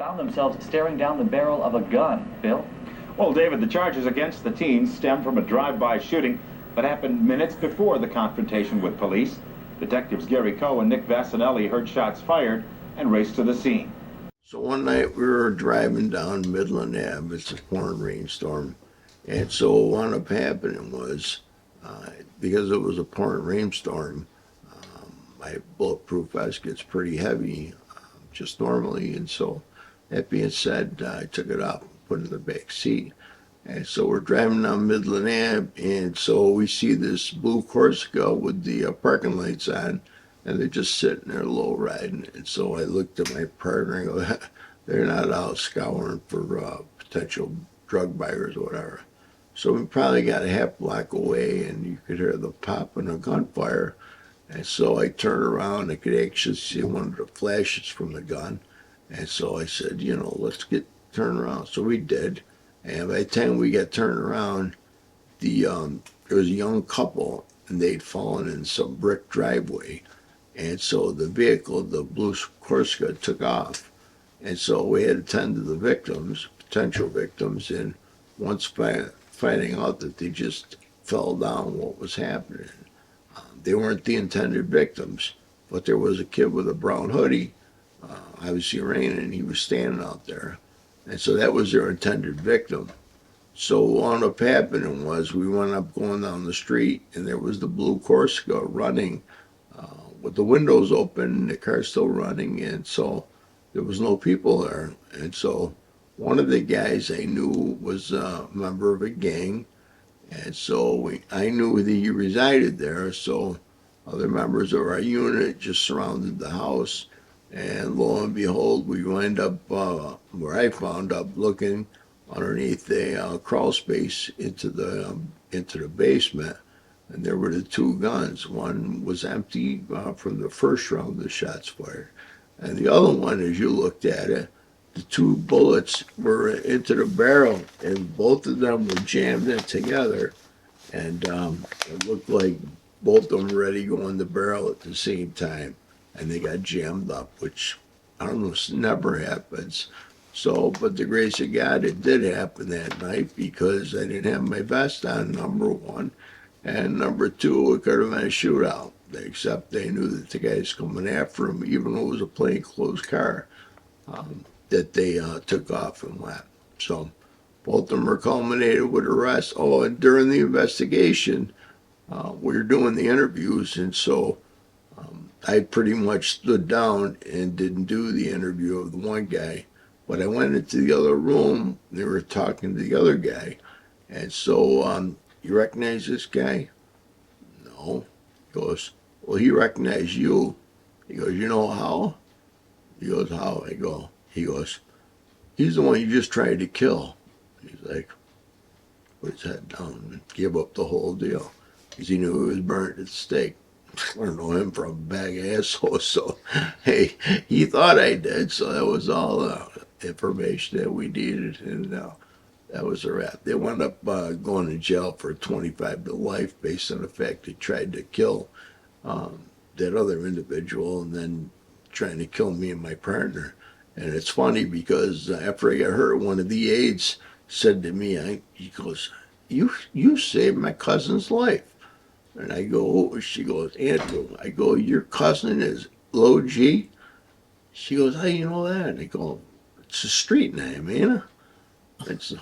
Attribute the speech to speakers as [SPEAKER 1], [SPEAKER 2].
[SPEAKER 1] found themselves staring down the barrel of a gun. Bill?
[SPEAKER 2] Well, David, the charges against the teens stem from a drive-by shooting that happened minutes before the confrontation with police. Detectives Gary Coe and Nick Vassenelli heard shots fired and raced to the scene.
[SPEAKER 3] So one night we were driving down Midland Ave. It's a pouring rainstorm. And so what wound up happening was, because it was a pouring rainstorm, my bulletproof vest gets pretty heavy just normally. And so that being said, I took it off and put it in the back seat. And so we're driving down Midland Ave, and so we see this blue Corsica with the parking lights on, and they're just sitting there low riding. And so I looked at my partner and go, they're not out scouring for potential drug buyers or whatever. So we probably got a half block away, and you could hear the pop and a gunfire. And so I turned around, I could actually see one of the flashes from the gun. And so I said, let's get turned around. So we did. And by the time we got turned around, there was a young couple, and they'd fallen in some brick driveway. And so the vehicle, the blue Corsica, took off. And so we had to tend to the victims, potential victims, and once finding out that they just fell down what was happening. They weren't the intended victims, but there was a kid with a brown hoodie, obviously raining, and he was standing out there. And so that was their intended victim. So what wound up happening was we wound up going down the street, and there was the blue Corsica running with the windows open, the car still running, and so there was no people there. And so one of the guys I knew was a member of a gang, and so I knew that he resided there, so other members of our unit just surrounded the house. And lo and behold, we wind up where I found up looking underneath the crawl space into the basement, and there were the two guns. One was empty from the first round of the shots fired, and the other one, as you looked at it, the two bullets were into the barrel, and both of them were jammed in together, and it looked like both of them were ready to go in the barrel at the same time. And they got jammed up, which I don't know, never happens. So, but the grace of God, it did happen that night because I didn't have my vest on, number one. And number two, it could have been a shootout, except they knew that the guys coming after them, even though it was a plainclothes car, that they took off and left. So both of them were culminated with arrests. Oh, and during the investigation, we were doing the interviews, and so I pretty much stood down and didn't do the interview of the one guy, but I went into the other room. They were talking to the other guy, and so you recognize this guy? No. He goes, well, he recognized you. He goes, you know how? He goes, how? He goes, he's the one you just tried to kill. He's like, put his head down and give up the whole deal because he knew he was burnt at the stake. I don't know him from a bag of assholes, so hey, he thought I did, so that was all information that we needed, and that was a wrap. They wound up going to jail for 25 to life based on the fact they tried to kill that other individual and then trying to kill me and my partner. And it's funny because after I got hurt, one of the aides said to me, he goes, you saved my cousin's life. And I go, she goes, Andrew. I go, your cousin is Low G? She goes, how do you know that? And I go, it's a street name, ain't it? And so